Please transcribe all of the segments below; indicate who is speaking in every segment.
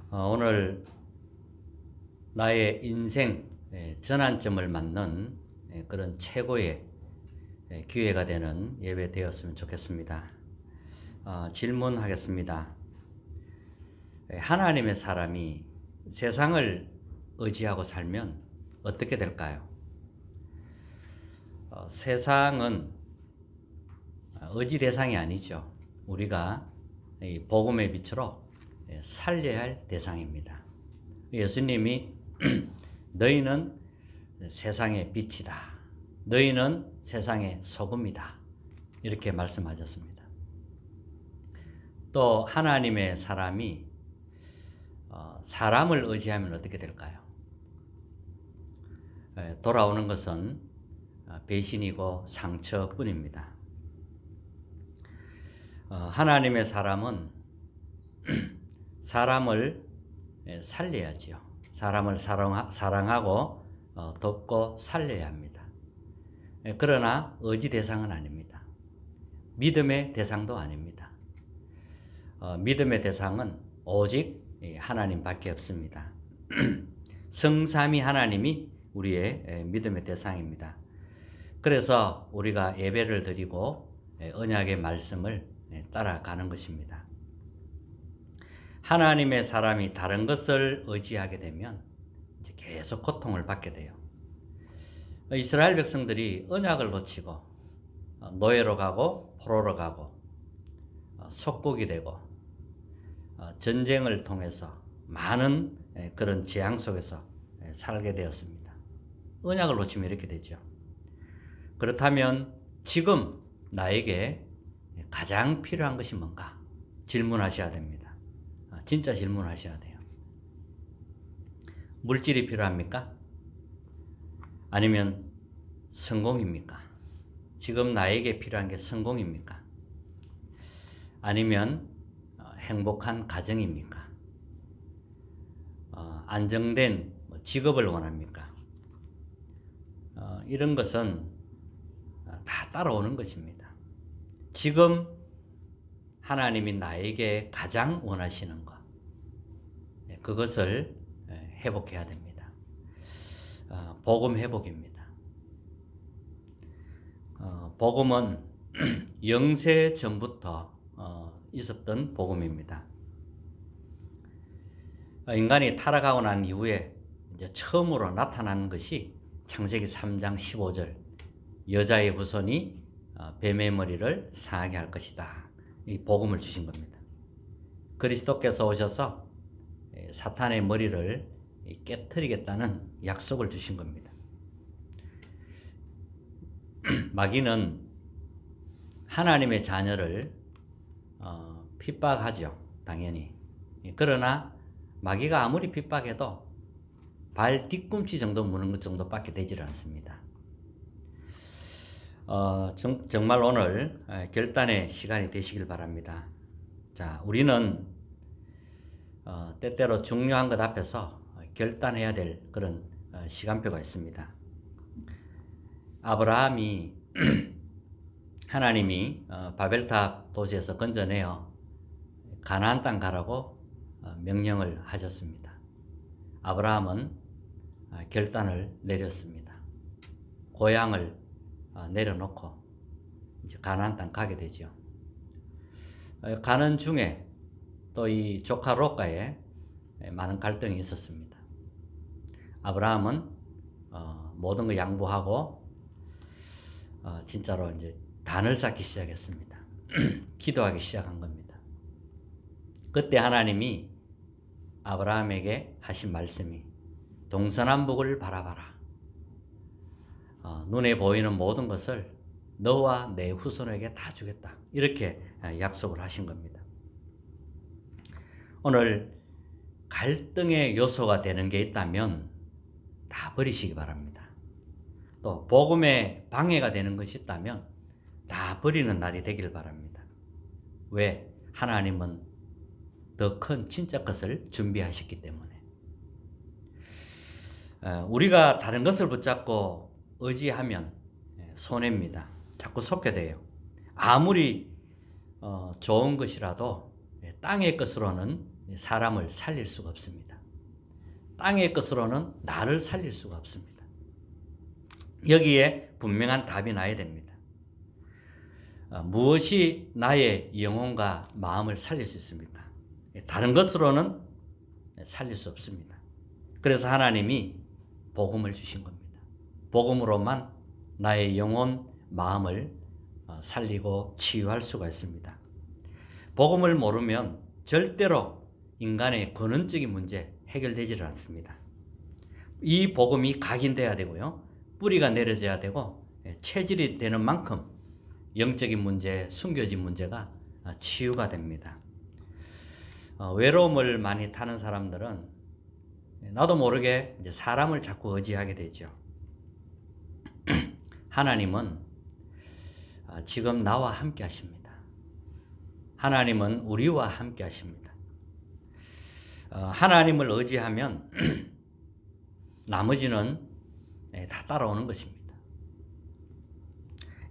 Speaker 1: 오늘 나의 인생 전환점을 맞는 그런 최고의 기회가 되는 예배 되었으면 좋겠습니다. 질문하겠습니다. 하나님의 사람이 세상을 의지하고 살면 어떻게 될까요? 세상은 의지 대상이 아니죠. 우리가 이 복음의 빛으로 살려야 할 대상입니다. 예수님이 너희는 세상의 빛이다. 너희는 세상의 소금이다. 이렇게 말씀하셨습니다. 또 하나님의 사람이 사람을 의지하면 어떻게 될까요? 돌아오는 것은 배신이고 상처뿐입니다. 하나님의 사람은 사람을 살려야지요. 사람을 사랑하고 돕고 살려야 합니다. 그러나 의지 대상은 아닙니다. 믿음의 대상도 아닙니다. 믿음의 대상은 오직 하나님밖에 없습니다. 성삼위 하나님이 우리의 믿음의 대상입니다. 그래서 우리가 예배를 드리고 언약의 말씀을 따라가는 것입니다. 하나님의 사람이 다른 것을 의지하게 되면 이제 계속 고통을 받게 돼요. 이스라엘 백성들이 언약을 놓치고 노예로 가고 포로로 가고 속국이 되고 전쟁을 통해서 많은 그런 재앙 속에서 살게 되었습니다. 언약을 놓치면 이렇게 되죠. 그렇다면 지금 나에게 가장 필요한 것이 뭔가 질문하셔야 됩니다. 진짜 질문하셔야 돼요. 물질이 필요합니까? 아니면 성공입니까? 지금 나에게 필요한 게 성공입니까? 아니면 행복한 가정입니까? 안정된 직업을 원합니까? 이런 것은 다 따라오는 것입니다. 지금 하나님이 나에게 가장 원하시는 것, 그것을 회복해야 됩니다. 복음 회복입니다. 복음은 영세 전부터 있었던 복음입니다. 인간이 타락하고 난 이후에 이제 처음으로 나타난 것이 창세기 3장 15절 여자의 후손이 뱀의 머리를 상하게 할 것이다. 이 복음을 주신 겁니다. 그리스도께서 오셔서 사탄의 머리를 깨트리겠다는 약속을 주신 겁니다. 마귀는 하나님의 자녀를 핍박하죠. 당연히. 그러나 마귀가 아무리 핍박해도 발 뒤꿈치 정도 무는 것 정도밖에 되질 않습니다. 정말 오늘 결단의 시간이 되시길 바랍니다. 자, 우리는 때때로 중요한 것 앞에서 결단해야 될 그런 시간표가 있습니다. 아브라함이 하나님이 바벨탑 도시에서 건져내어 가나안 땅 가라고 명령을 하셨습니다. 아브라함은 결단을 내렸습니다. 고향을 내려놓고 이제 가나안 땅 가게 되죠. 가는 중에 또 이 조카 롯과의 많은 갈등이 있었습니다. 아브라함은 모든 걸 양보하고 진짜로 이제 단을 쌓기 시작했습니다. 기도하기 시작한 겁니다. 그때 하나님이 아브라함에게 하신 말씀이 동서남북을 바라봐라. 눈에 보이는 모든 것을 너와 내 후손에게 다 주겠다. 이렇게 약속을 하신 겁니다. 오늘 갈등의 요소가 되는 게 있다면 다 버리시기 바랍니다. 또 복음에 방해가 되는 것이 있다면 다 버리는 날이 되길 바랍니다. 왜? 하나님은 더 큰 진짜 것을 준비하셨기 때문에. 우리가 다른 것을 붙잡고 의지하면 손해입니다. 자꾸 속게 돼요. 아무리 좋은 것이라도 땅의 것으로는 사람을 살릴 수가 없습니다. 땅의 것으로는 나를 살릴 수가 없습니다. 여기에 분명한 답이 나야 됩니다. 무엇이 나의 영혼과 마음을 살릴 수 있습니까? 다른 것으로는 살릴 수 없습니다. 그래서 하나님이 복음을 주신 겁니다. 복음으로만 나의 영혼, 마음을 살리고 치유할 수가 있습니다. 복음을 모르면 절대로 인간의 근원적인 문제 해결되지를 않습니다. 이 복음이 각인돼야 되고요. 뿌리가 내려져야 되고 체질이 되는 만큼 영적인 문제, 숨겨진 문제가 치유가 됩니다. 외로움을 많이 타는 사람들은 나도 모르게 이제 사람을 자꾸 의지하게 되죠. 하나님은 지금 나와 함께 하십니다. 하나님은 우리와 함께 하십니다. 하나님을 의지하면 나머지는 다 따라오는 것입니다.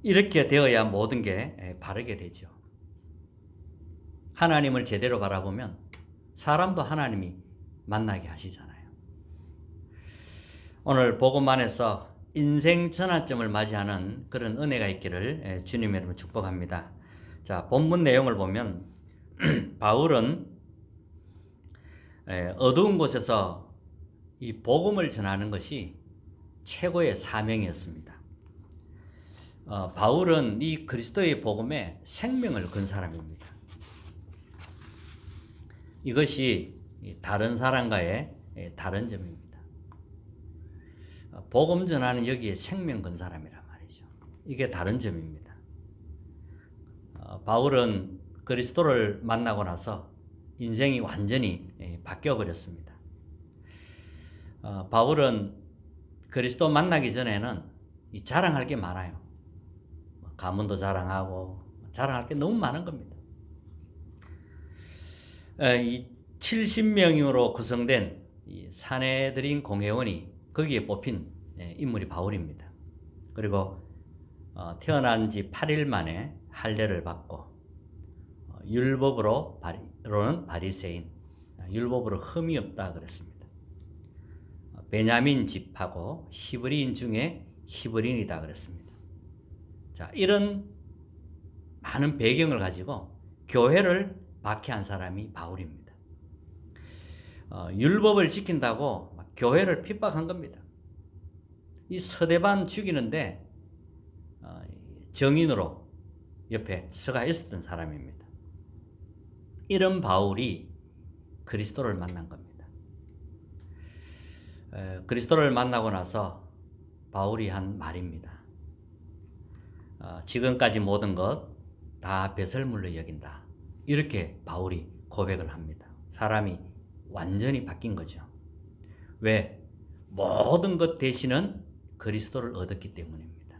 Speaker 1: 이렇게 되어야 모든 게 바르게 되죠. 하나님을 제대로 바라보면 사람도 하나님이 만나게 하시잖아요. 오늘 복음 안에서 인생 전환점을 맞이하는 그런 은혜가 있기를 주님의 이름으로 축복합니다. 자, 본문 내용을 보면 바울은 어두운 곳에서 이 복음을 전하는 것이 최고의 사명이었습니다. 바울은 이 그리스도의 복음에 생명을 건 사람입니다. 이것이 다른 사람과의 다른 점입니다. 복음 전하는 여기에 생명 건 사람이란 말이죠. 이게 다른 점입니다. 바울은 그리스도를 만나고 나서 인생이 완전히 바뀌어 버렸습니다. 바울은 그리스도 만나기 전에는 자랑할 게 많아요. 가문도 자랑하고 자랑할 게 너무 많은 겁니다. 이 70명으로 구성된 이 사내들인 공회원이 거기에 뽑힌 인물이 바울입니다. 그리고 태어난 지 8일 만에 할례를 받고 율법으로는 바리새인, 율법으로 흠이 없다 그랬습니다. 베냐민 집하고 히브리인 중에 히브리인이다 그랬습니다. 자, 이런 많은 배경을 가지고 교회를 박해한 사람이 바울입니다. 율법을 지킨다고 교회를 핍박한 겁니다. 이 서대반 죽이는데 정인으로 옆에 서가 있었던 사람입니다. 이런 바울이 그리스도를 만난 겁니다. 그리스도를 만나고 나서 바울이 한 말입니다. 지금까지 모든 것 다 배설물로 여긴다. 이렇게 바울이 고백을 합니다. 사람이 완전히 바뀐 거죠. 왜? 모든 것 대신은 그리스도를 얻었기 때문입니다.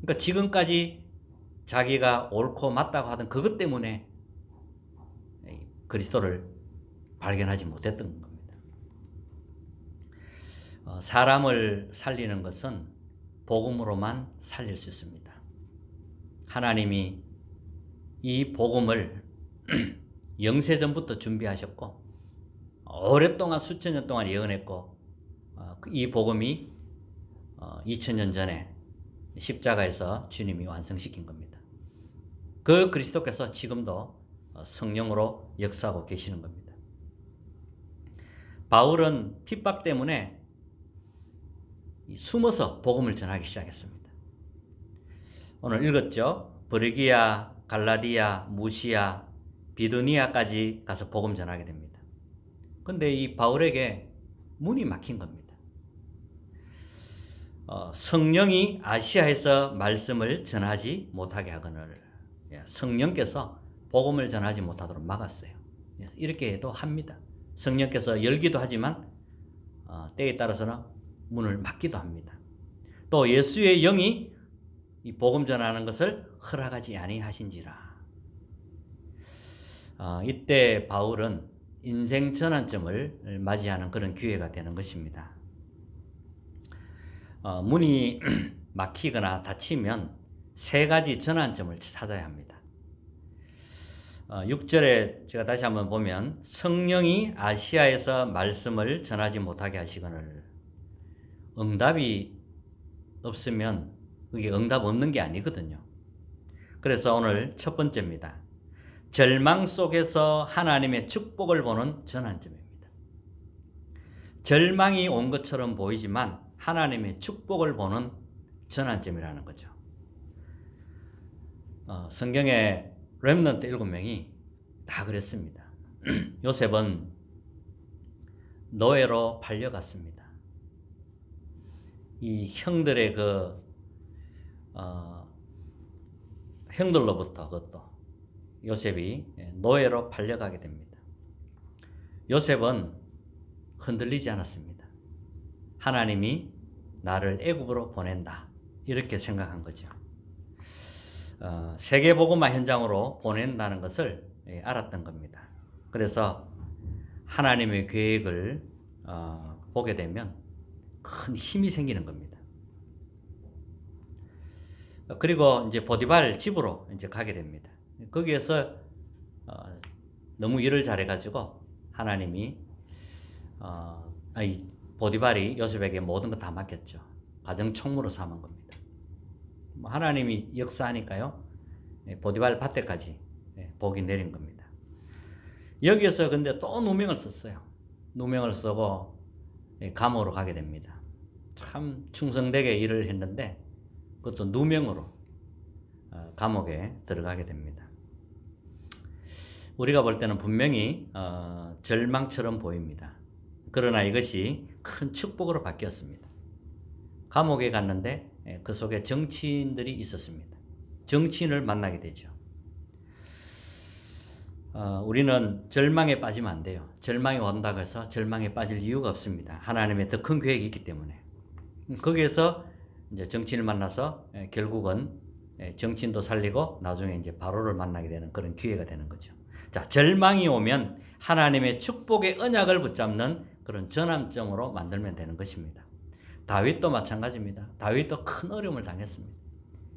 Speaker 1: 그러니까 지금까지 자기가 옳고 맞다고 하던 그것 때문에 그리스도를 발견하지 못했던 겁니다. 사람을 살리는 것은 복음으로만 살릴 수 있습니다. 하나님이 이 복음을 영세전부터 준비하셨고 오랫동안 수천 년 동안 예언했고 이 복음이 2000년 전에 십자가에서 주님이 완성시킨 겁니다. 그 그리스도께서 지금도 성령으로 역사하고 계시는 겁니다. 바울은 핍박 때문에 숨어서 복음을 전하기 시작했습니다. 오늘 읽었죠? 브르기아, 갈라디아, 무시아, 비두니아까지 가서 복음 전하게 됩니다. 근데 이 바울에게 문이 막힌 겁니다. 성령이 아시아에서 말씀을 전하지 못하게 하거늘 성령께서 복음을 전하지 못하도록 막았어요. 이렇게 해도 합니다. 성령께서 열기도 하지만 때에 따라서는 문을 막기도 합니다. 또 예수의 영이 이 복음 전하는 것을 허락하지 아니하신지라. 이때 바울은 인생 전환점을 맞이하는 그런 기회가 되는 것입니다. 문이 막히거나 닫히면 세 가지 전환점을 찾아야 합니다. 6절에 제가 다시 한번 보면 성령이 아시아에서 말씀을 전하지 못하게 하시거늘. 응답이 없으면 그게 응답 없는 게 아니거든요. 그래서 오늘 첫 번째입니다. 절망 속에서 하나님의 축복을 보는 전환점입니다. 절망이 온 것처럼 보이지만 하나님의 축복을 보는 전환점이라는 거죠. 성경에 렘넌트 7명이 다 그랬습니다. 요셉은 노예로 팔려갔습니다. 이 형들의 형들로부터 그것도 요셉이 노예로 팔려가게 됩니다. 요셉은 흔들리지 않았습니다. 하나님이 나를 애굽으로 보낸다 이렇게 생각한 거죠. 세계복음화 현장으로 보낸다는 것을 알았던 겁니다. 그래서 하나님의 계획을 보게 되면 큰 힘이 생기는 겁니다. 그리고 이제 보디발 집으로 이제 가게 됩니다. 거기에서 너무 일을 잘해가지고 하나님이 보디발이 요셉에게 모든 거 다 맡겼죠. 가정 총무로 삼은 겁니다. 하나님이 역사하니까요. 보디발 밭에까지 복이 내린 겁니다. 여기에서 근데 또 누명을 썼어요. 누명을 쓰고 감옥으로 가게 됩니다. 참 충성되게 일을 했는데 그것도 누명으로 감옥에 들어가게 됩니다. 우리가 볼 때는 분명히 절망처럼 보입니다. 그러나 이것이 큰 축복으로 바뀌었습니다. 감옥에 갔는데 그 속에 정치인들이 있었습니다. 정치인을 만나게 되죠. 우리는 절망에 빠지면 안 돼요. 절망이 온다고 해서 절망에 빠질 이유가 없습니다. 하나님의 더 큰 계획이 있기 때문에. 거기에서 이제 정치인을 만나서 결국은 정치인도 살리고 나중에 이제 바로를 만나게 되는 그런 기회가 되는 거죠. 자, 절망이 오면 하나님의 축복의 언약을 붙잡는 그런 전환점으로 만들면 되는 것입니다. 다윗도 마찬가지입니다. 다윗도 큰 어려움을 당했습니다.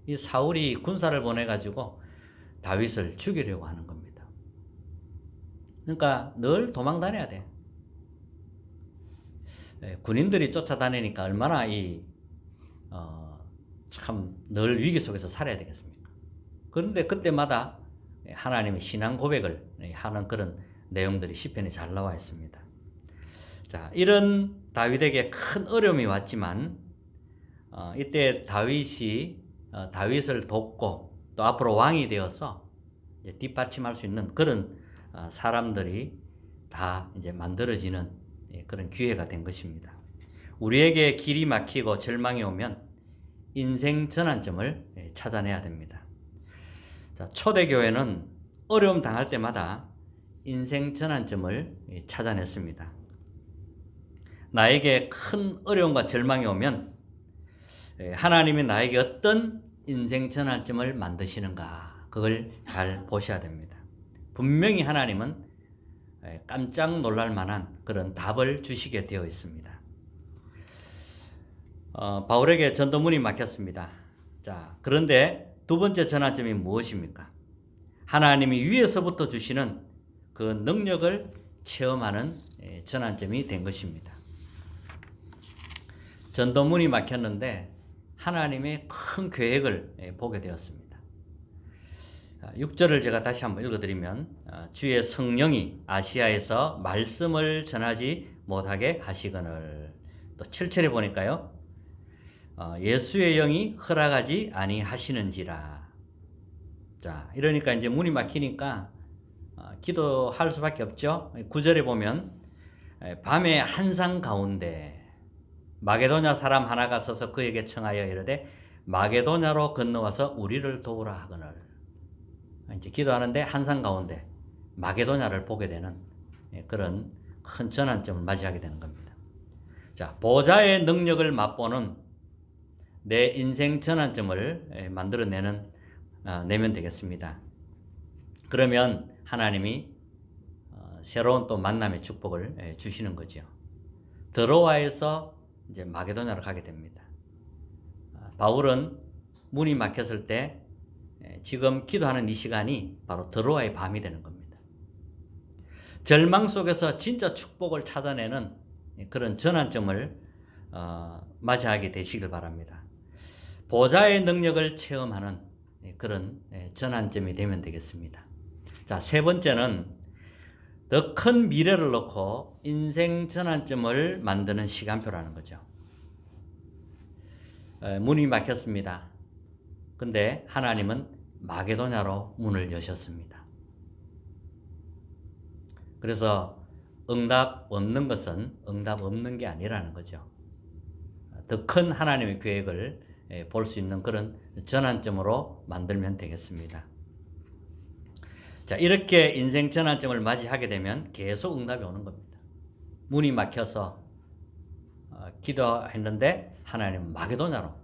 Speaker 1: 이 사울이 군사를 보내가지고 다윗을 죽이려고 하는 겁니다. 그러니까 늘 도망 다녀야 돼. 군인들이 쫓아다니니까 얼마나 참 늘 위기 속에서 살아야 되겠습니까? 그런데 그때마다 하나님의 신앙 고백을 하는 그런 내용들이 시편에 잘 나와 있습니다. 자, 이런 다윗에게 큰 어려움이 왔지만 이때 다윗이 다윗을 돕고 또 앞으로 왕이 되어서 이제 뒷받침할 수 있는 그런 사람들이 다 이제 만들어지는 그런 기회가 된 것입니다. 우리에게 길이 막히고 절망이 오면 인생 전환점을 찾아내야 됩니다. 자, 초대교회는 어려움 당할 때마다 인생 전환점을 찾아냈습니다. 나에게 큰 어려움과 절망이 오면 하나님이 나에게 어떤 인생 전환점을 만드시는가 그걸 잘 보셔야 됩니다. 분명히 하나님은 깜짝 놀랄 만한 그런 답을 주시게 되어 있습니다. 바울에게 전도문이 막혔습니다. 자, 그런데 두 번째 전환점이 무엇입니까? 하나님이 위에서부터 주시는 그 능력을 체험하는 전환점이 된 것입니다. 전도문이 막혔는데 하나님의 큰 계획을 보게 되었습니다. 6절을 제가 다시 한번 읽어드리면 주의 성령이 아시아에서 말씀을 전하지 못하게 하시거늘. 또 7절에 보니까요. 예수의 영이 허락하지 아니하시는지라. 자, 이러니까 이제 문이 막히니까 기도할 수밖에 없죠. 9절에 보면 밤의 한상 가운데 마게도냐 사람 하나가 서서 그에게 청하여 이르되 마게도냐로 건너와서 우리를 도우라 하거늘. 이제 기도하는데 한상 가운데 마게도냐를 보게 되는 그런 큰 전환점을 맞이하게 되는 겁니다. 자, 보좌의 능력을 맛보는 내 인생 전환점을 내면 되겠습니다. 그러면 하나님이 새로운 또 만남의 축복을 주시는 거죠. 드로아에서 이제 마게도냐로 가게 됩니다. 바울은 문이 막혔을 때 지금 기도하는 이 시간이 바로 드로아의 밤이 되는 겁니다. 절망 속에서 진짜 축복을 찾아내는 그런 전환점을 맞이하게 되시길 바랍니다. 보좌의 능력을 체험하는 그런 전환점이 되면 되겠습니다. 자, 세 번째는 더 큰 미래를 놓고 인생 전환점을 만드는 시간표라는 거죠. 문이 막혔습니다. 근데 하나님은 마게도냐로 문을 여셨습니다. 그래서 응답 없는 것은 응답 없는 게 아니라는 거죠. 더 큰 하나님의 계획을 볼 수 있는 그런 전환점으로 만들면 되겠습니다. 자, 이렇게 인생 전환점을 맞이하게 되면 계속 응답이 오는 겁니다. 문이 막혀서 기도했는데 하나님은 마게도냐로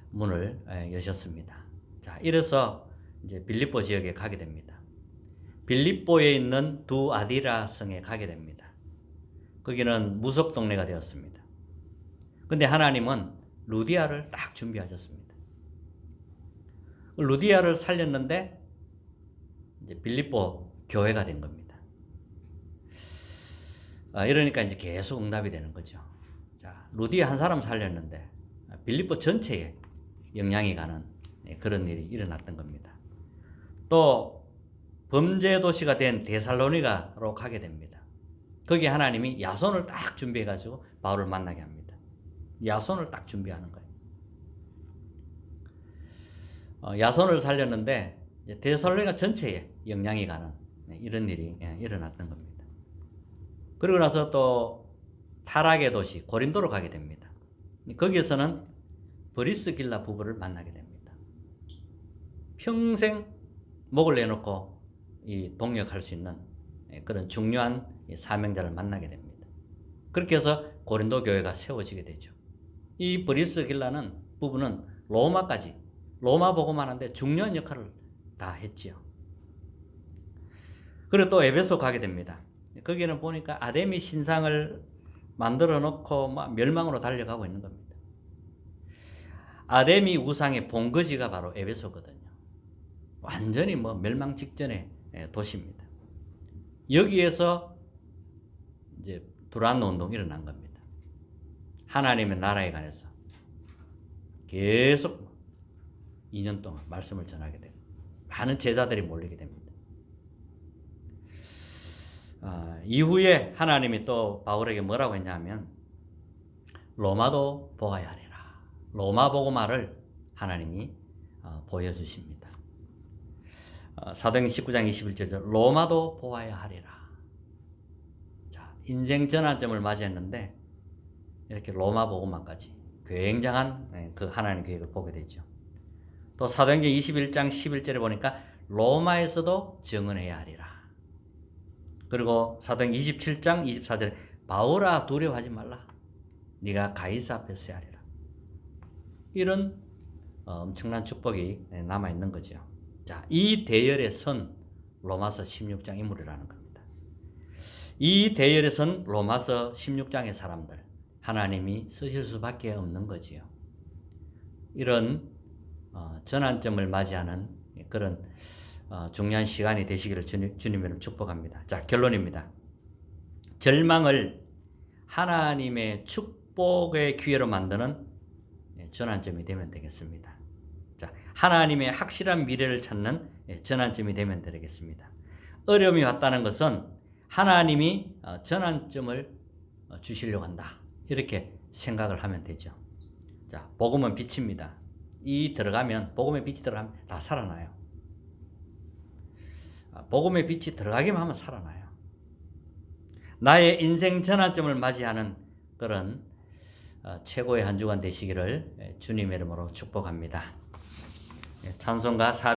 Speaker 1: 문을 여셨습니다. 자, 이래서 이제 빌립보 지역에 가게 됩니다. 빌립보에 있는 두 아디라 성에 가게 됩니다. 거기는 무속 동네가 되었습니다. 근데 하나님은 루디아를 딱 준비하셨습니다. 루디아를 살렸는데 이제 빌립보 교회가 된 겁니다. 이러니까 이제 계속 응답이 되는 거죠. 자, 루디아 한 사람 살렸는데 빌립보 전체에 영향이 가는 그런 일이 일어났던 겁니다. 또 범죄 도시가 된 데살로니가로 가게 됩니다. 거기 하나님이 야손을 딱 준비해가지고 바울을 만나게 합니다. 야손을 딱 준비하는 거예요. 야손을 살렸는데 데살로니가 전체에 영향이 가는 이런 일이 일어났던 겁니다. 그리고 나서 또 타락의 도시 고린도로 가게 됩니다. 거기에서는 브리스길라 부부를 만나게 됩니다. 평생 목을 내놓고 이 동역할 수 있는 그런 중요한 사명자를 만나게 됩니다. 그렇게 해서 고린도 교회가 세워지게 되죠. 이 브리스길라는 부부는 로마 복음만 하는데 중요한 역할을 다 했지요. 그리고 또 에베소 가게 됩니다. 거기는 보니까 아데미 신상을 만들어 놓고 막 멸망으로 달려가고 있는 겁니다. 아데미 우상의 본거지가 바로 에베소거든요. 완전히 뭐 멸망 직전의 도시입니다. 여기에서 이제 두란노 운동이 일어난 겁니다. 하나님의 나라에 관해서 계속 2년 동안 말씀을 전하게 되고 많은 제자들이 몰리게 됩니다. 이후에 하나님이 또 바울에게 뭐라고 했냐면 로마도 보아야 하리라. 로마 복음화를 하나님이 보여주십니다. 사도행전 19장 21절 로마도 보아야 하리라. 자, 인생 전환점을 맞이했는데 이렇게 로마 복음화까지 굉장한 그 하나님의 계획을 보게 되죠. 또 사도행전 21장 11절에 보니까 로마에서도 증언해야 하리라. 그리고 사도행전 27장 24절에 바울아 두려워하지 말라. 네가 가이사 앞에 서야 하리라. 이런 엄청난 축복이 남아있는 거죠. 자, 이 대열의 선 로마서 16장 인물이라는 겁니다. 이 대열의 선 로마서 16장의 사람들 하나님이 쓰실 수밖에 없는 거지요. 이런 전환점을 맞이하는 그런 중요한 시간이 되시기를 주님으로 축복합니다. 자, 결론입니다. 절망을 하나님의 축복의 기회로 만드는 전환점이 되면 되겠습니다. 자, 하나님의 확실한 미래를 찾는 전환점이 되면 되겠습니다. 어려움이 왔다는 것은 하나님이 전환점을 주시려고 한다. 이렇게 생각을 하면 되죠. 자, 복음은 빛입니다. 복음의 빛이 들어가면 다 살아나요. 복음의 빛이 들어가기만 하면 살아나요. 나의 인생 전환점을 맞이하는 그런 최고의 한 주간 되시기를 주님의 이름으로 축복합니다. 찬송가